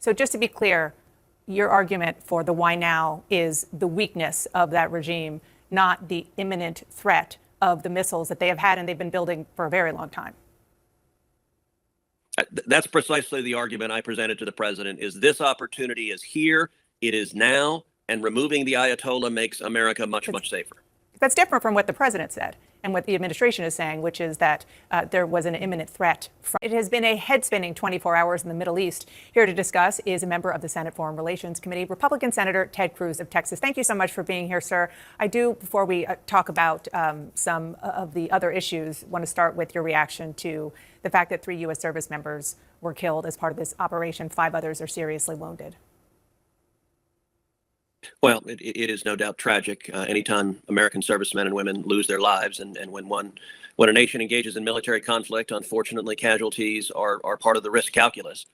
So just to be clear, your argument for the why now is the weakness of that regime, not the imminent threat of the missiles that they have had and they've been building for a very long time. That's precisely the argument I presented to the president, is this opportunity is here, it is now, and removing the Ayatollah makes America much safer. That's different from what the president said and what the administration is saying, which is that there was an imminent threat. It has been a head-spinning 24 hours in the Middle East. Here to discuss is a member of the Senate Foreign Relations Committee, Republican Senator Ted Cruz of Texas. Thank you so much for being here, sir. I do, before we talk about some of the other issues, want to start with your reaction to the fact that 3 U.S. service members were killed as part of this operation. 5 others are seriously wounded. Well, it is no doubt tragic anytime American servicemen and women lose their lives. And when a nation engages in military conflict, unfortunately, casualties are part of the risk calculus.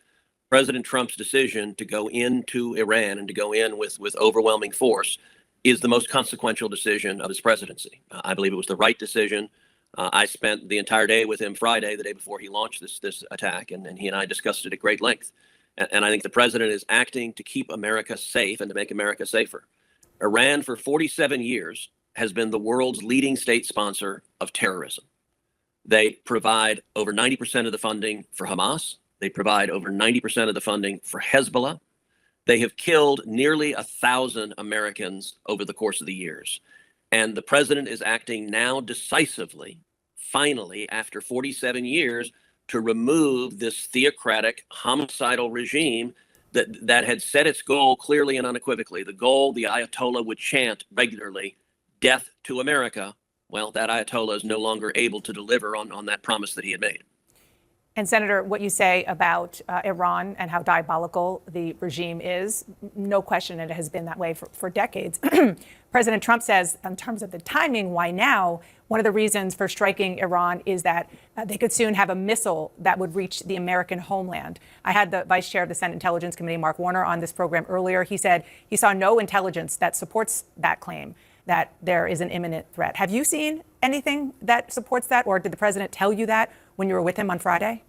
President Trump's decision to go into Iran and to go in with overwhelming force is the most consequential decision of his presidency. I believe it was the right decision. I spent the entire day with him Friday, the day before he launched this attack, and he and I discussed it at great length. And I think the president is acting to keep America safe and to make America safer. Iran, for 47 years, has been the world's leading state sponsor of terrorism. They provide over 90% of the funding for Hamas. They provide over 90% of the funding for Hezbollah. They have killed nearly 1,000 Americans over the course of the years. And the president is acting now decisively, finally, after 47 years, to remove this theocratic, homicidal regime that had set its goal clearly and unequivocally. The goal, the Ayatollah would chant regularly, death to America. Well, that Ayatollah is no longer able to deliver on that promise that he had made. And Senator, what you say about Iran and how diabolical the regime is, no question, it has been that way for decades. President Trump says, in terms of the timing, why now? One of the reasons for striking Iran is that they could soon have a missile that would reach the American homeland. I had the vice chair of the Senate Intelligence Committee, Mark Warner, on this program earlier. He said he saw no intelligence that supports that claim, that there is an imminent threat. Have you seen anything that supports that, or did the president tell you that when you were with him on Friday?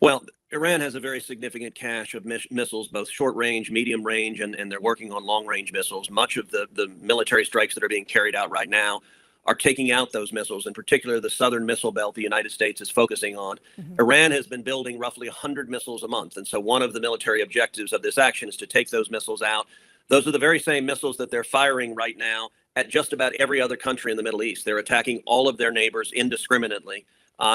Well, Iran has a very significant cache of missiles, both short range, medium range, and they're working on long range missiles. Much of the military strikes that are being carried out right now are taking out those missiles, in particular the southern missile belt the United States is focusing on. Iran has been building roughly 100 missiles a month. And so one of the military objectives of this action is to take those missiles out. Those are the very same missiles that they're firing right now at just about every other country in the Middle East. They're attacking all of their neighbors indiscriminately.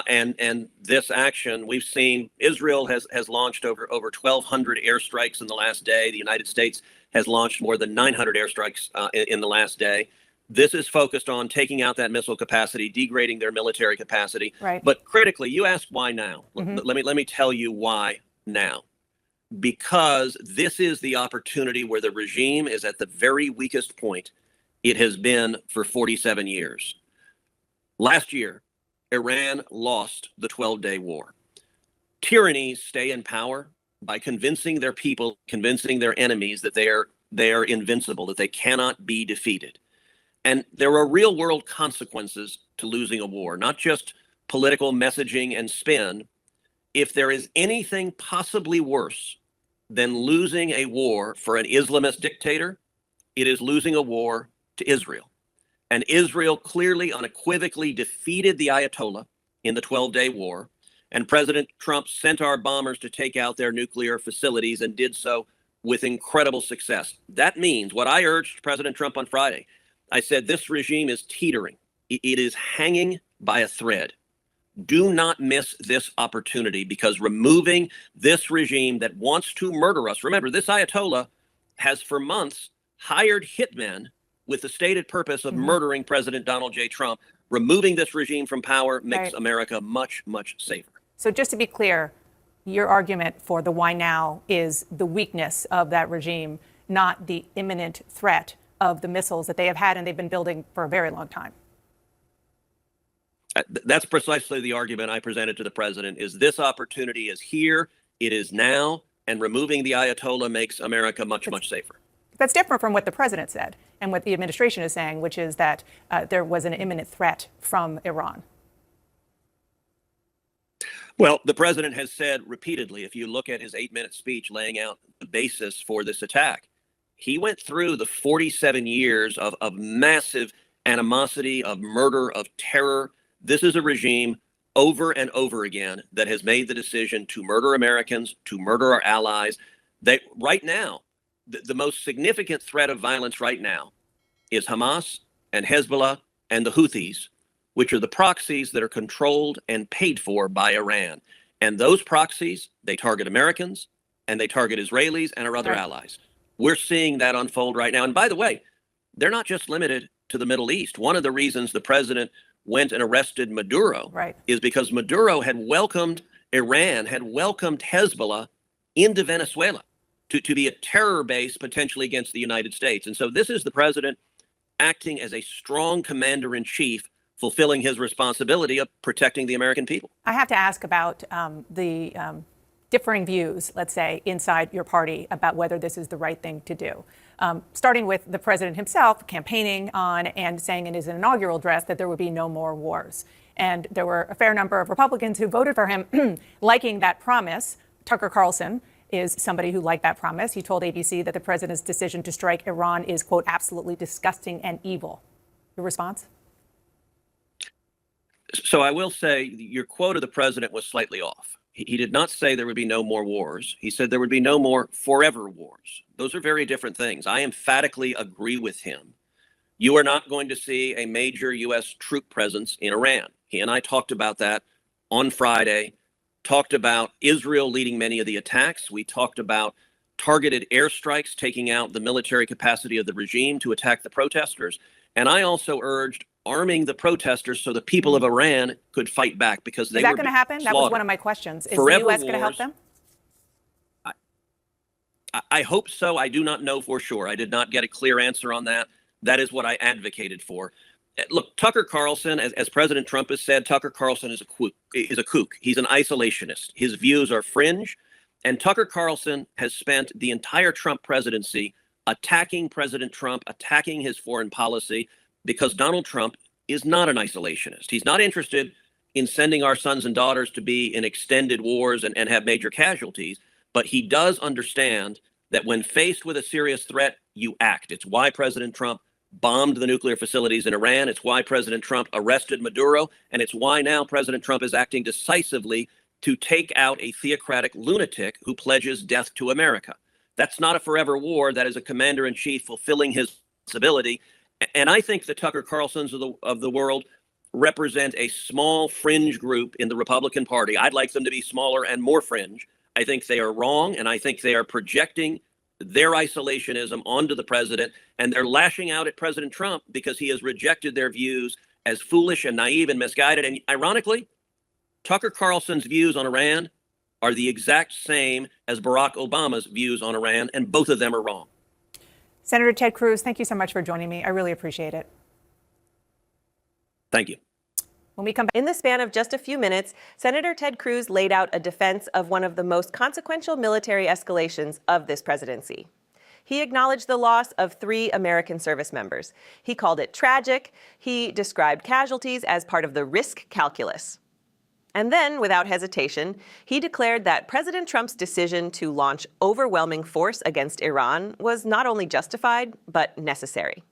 And this action, we've seen Israel has launched over 1,200 airstrikes in the last day. The United States has launched more than 900 airstrikes in the last day. This is focused on taking out that missile capacity, degrading their military capacity. Right. But critically, you asked why now. Let me tell you why now. Because this is the opportunity where the regime is at the very weakest point it has been for 47 years. Last year, Iran lost the 12-day war. Tyrannies stay in power by convincing their people, convincing their enemies that they are invincible, that they cannot be defeated. And there are real-world consequences to losing a war, not just political messaging and spin. If there is anything possibly worse than losing a war for an Islamist dictator, it is losing a war to Israel. And Israel clearly, unequivocally defeated the Ayatollah in the 12-day war. And President Trump sent our bombers to take out their nuclear facilities and did so with incredible success. That means what I urged President Trump on Friday. I said, this regime is teetering. It is hanging by a thread. Do not miss this opportunity, because removing this regime that wants to murder us. Remember, this Ayatollah has for months hired hitmen with the stated purpose of murdering President Donald J. Trump. Removing this regime from power makes America much safer. So just to be clear, your argument for the why now is the weakness of that regime, not the imminent threat of the missiles that they have had and they've been building for a very long time. That's precisely the argument I presented to the president, is this opportunity is here, it is now, and removing the Ayatollah makes America much safer. That's different from what the president said and what the administration is saying, which is that there was an imminent threat from Iran. Well, the president has said repeatedly, if you look at his 8-minute speech laying out the basis for this attack, he went through the 47 years of massive animosity, of murder, of terror. This is a regime over and over again that has made the decision to murder Americans, to murder our allies. That right now, the most significant threat of violence right now is Hamas and Hezbollah and the Houthis, which are the proxies that are controlled and paid for by Iran. And those proxies, they target Americans and they target Israelis and our other allies. We're seeing that unfold right now. And by the way, they're not just limited to the Middle East. One of the reasons the president went and arrested Maduro is because Maduro had welcomed Iran, had welcomed Hezbollah into Venezuela to be a terror base potentially against the United States. And so this is the president acting as a strong commander-in-chief, fulfilling his responsibility of protecting the American people. I have to ask about the differing views, let's say, inside your party about whether this is the right thing to do. Starting with the president himself campaigning on and saying in his inaugural address that there would be no more wars. And there were a fair number of Republicans who voted for him, liking that promise. Tucker Carlson is somebody who liked that promise. He told ABC that the president's decision to strike Iran is, quote, absolutely disgusting and evil. Your response? So I will say your quote of the president was slightly off. He did not say there would be no more wars. He said there would be no more forever wars. Those are very different things. I emphatically agree with him. You are not going to see a major U.S. troop presence in Iran. He and I talked about that on Friday, talked about Israel leading many of the attacks. We talked about targeted airstrikes, taking out the military capacity of the regime to attack the protesters. And I also urged arming the protesters so the people of Iran could fight back because they were Is that going to happen? That was one of my questions. Is Forever the U.S. going to help them? I hope so. I do not know for sure. I did not get a clear answer on that. That is what I advocated for. Look, Tucker Carlson, as President Trump has said, Tucker Carlson is a kook. He's an isolationist. His views are fringe. And Tucker Carlson has spent the entire Trump presidency attacking President Trump, attacking his foreign policy, because Donald Trump is not an isolationist. He's not interested in sending our sons and daughters to be in extended wars and have major casualties. But he does understand that when faced with a serious threat, you act. It's why President Trump bombed the nuclear facilities in Iran. It's why President Trump arrested Maduro. And it's why now President Trump is acting decisively to take out a theocratic lunatic who pledges death to America. That's not a forever war. That is a commander-in-chief fulfilling his responsibility. And I think the Tucker Carlsons of the world represent a small fringe group in the Republican Party. I'd like them to be smaller and more fringe. I think they are wrong, and I think they are projecting their isolationism onto the president, and they're lashing out at President Trump because he has rejected their views as foolish and naive and misguided. And ironically, Tucker Carlson's views on Iran are the exact same as Barack Obama's views on Iran, and both of them are wrong. Senator Ted Cruz, thank you so much for joining me. I really appreciate it. Thank you. When we come back. In the span of just a few minutes, Senator Ted Cruz laid out a defense of one of the most consequential military escalations of this presidency. He acknowledged the loss of 3 American service members. He called it tragic. He described casualties as part of the risk calculus. And then, without hesitation, he declared that President Trump's decision to launch overwhelming force against Iran was not only justified, but necessary.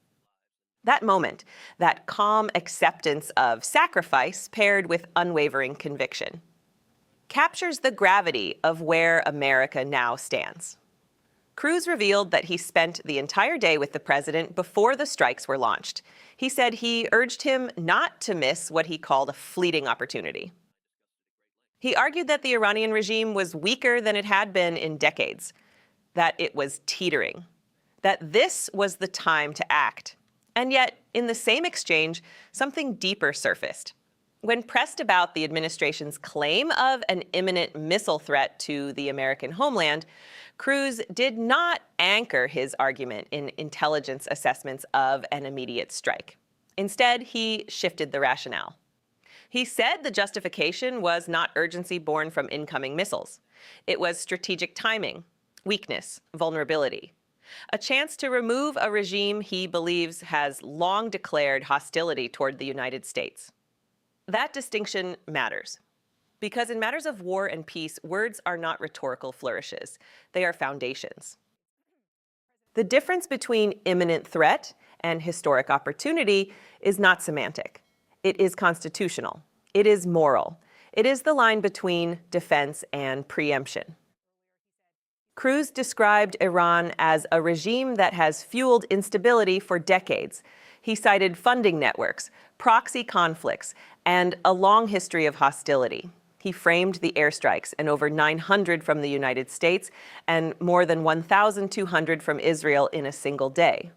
That moment, that calm acceptance of sacrifice paired with unwavering conviction, captures the gravity of where America now stands. Cruz revealed that he spent the entire day with the president before the strikes were launched. He said he urged him not to miss what he called a fleeting opportunity. He argued that the Iranian regime was weaker than it had been in decades, that it was teetering, that this was the time to act. And yet, in the same exchange, something deeper surfaced. When pressed about the administration's claim of an imminent missile threat to the American homeland, Cruz did not anchor his argument in intelligence assessments of an immediate strike. Instead, he shifted the rationale. He said the justification was not urgency born from incoming missiles. It was strategic timing, weakness, vulnerability. A chance to remove a regime he believes has long declared hostility toward the United States. That distinction matters. Because in matters of war and peace, words are not rhetorical flourishes. They are foundations. The difference between imminent threat and historic opportunity is not semantic. It is constitutional. It is moral. It is the line between defense and preemption. Cruz described Iran as a regime that has fueled instability for decades. He cited funding networks, proxy conflicts, and a long history of hostility. He framed the airstrikes, and over 900 from the United States and more than 1,200 from Israel in a single day,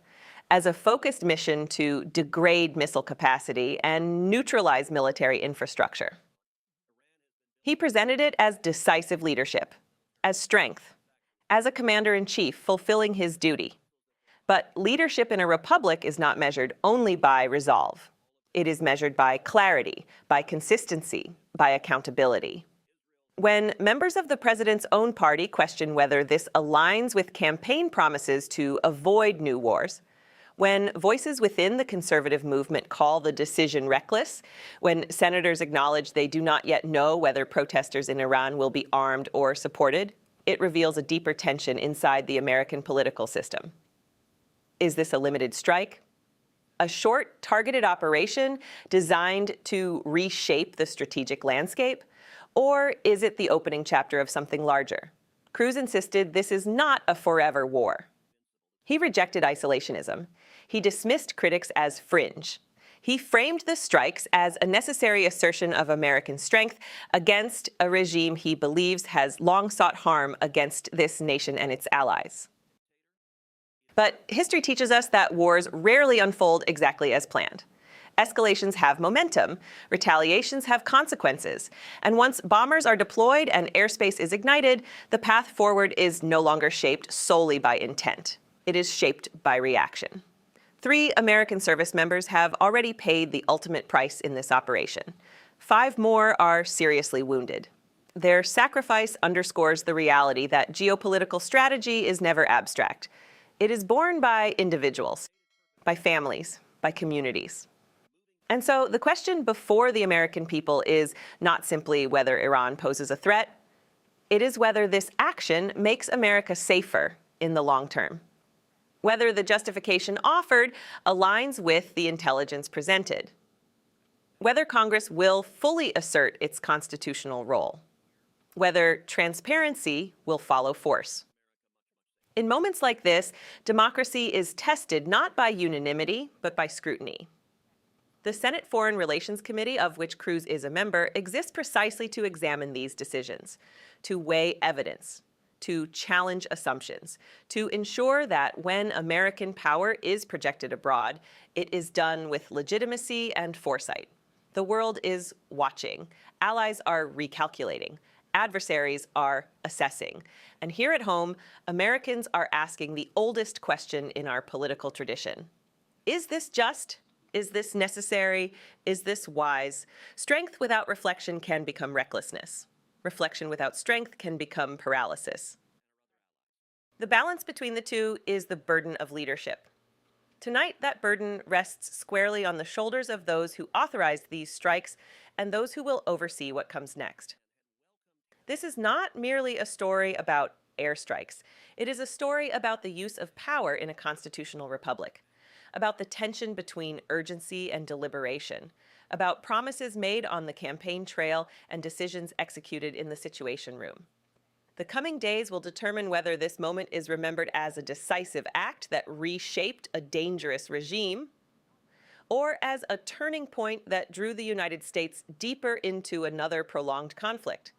as a focused mission to degrade missile capacity and neutralize military infrastructure. He presented it as decisive leadership, as strength, as a commander-in-chief fulfilling his duty. But leadership in a republic is not measured only by resolve. It is measured by clarity, by consistency, by accountability. When members of the president's own party question whether this aligns with campaign promises to avoid new wars, when voices within the conservative movement call the decision reckless, when senators acknowledge they do not yet know whether protesters in Iran will be armed or supported, it reveals a deeper tension inside the American political system. Is this a limited strike? A short, targeted operation designed to reshape the strategic landscape? Or is it the opening chapter of something larger? Cruz insisted this is not a forever war. He rejected isolationism. He dismissed critics as fringe. He framed the strikes as a necessary assertion of American strength against a regime he believes has long sought harm against this nation and its allies. But history teaches us that wars rarely unfold exactly as planned. Escalations have momentum, retaliations have consequences, and once bombers are deployed and airspace is ignited, the path forward is no longer shaped solely by intent. It is shaped by reaction. 3 American service members have already paid the ultimate price in this operation. 5 more are seriously wounded. Their sacrifice underscores the reality that geopolitical strategy is never abstract. It is borne by individuals, by families, by communities. And so the question before the American people is not simply whether Iran poses a threat, it is whether this action makes America safer in the long term. Whether the justification offered aligns with the intelligence presented. Whether Congress will fully assert its constitutional role. Whether transparency will follow force. In moments like this, democracy is tested not by unanimity, but by scrutiny. The Senate Foreign Relations Committee, of which Cruz is a member, exists precisely to examine these decisions, to weigh evidence, to challenge assumptions, to ensure that when American power is projected abroad, it is done with legitimacy and foresight. The world is watching. Allies are recalculating. Adversaries are assessing. And here at home, Americans are asking the oldest question in our political tradition. Is this just? Is this necessary? Is this wise? Strength without reflection can become recklessness. Reflection without strength can become paralysis. The balance between the two is the burden of leadership. Tonight, that burden rests squarely on the shoulders of those who authorized these strikes and those who will oversee what comes next. This is not merely a story about airstrikes. It is a story about the use of power in a constitutional republic, about the tension between urgency and deliberation, about promises made on the campaign trail and decisions executed in the Situation Room. The coming days will determine whether this moment is remembered as a decisive act that reshaped a dangerous regime, or as a turning point that drew the United States deeper into another prolonged conflict.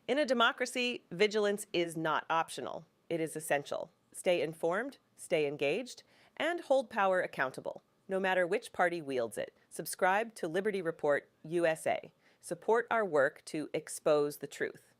In a democracy, vigilance is not optional. It is essential. Stay informed, stay engaged, and hold power accountable, no matter which party wields it. Subscribe to Liberty Report USA. Support our work to expose the truth.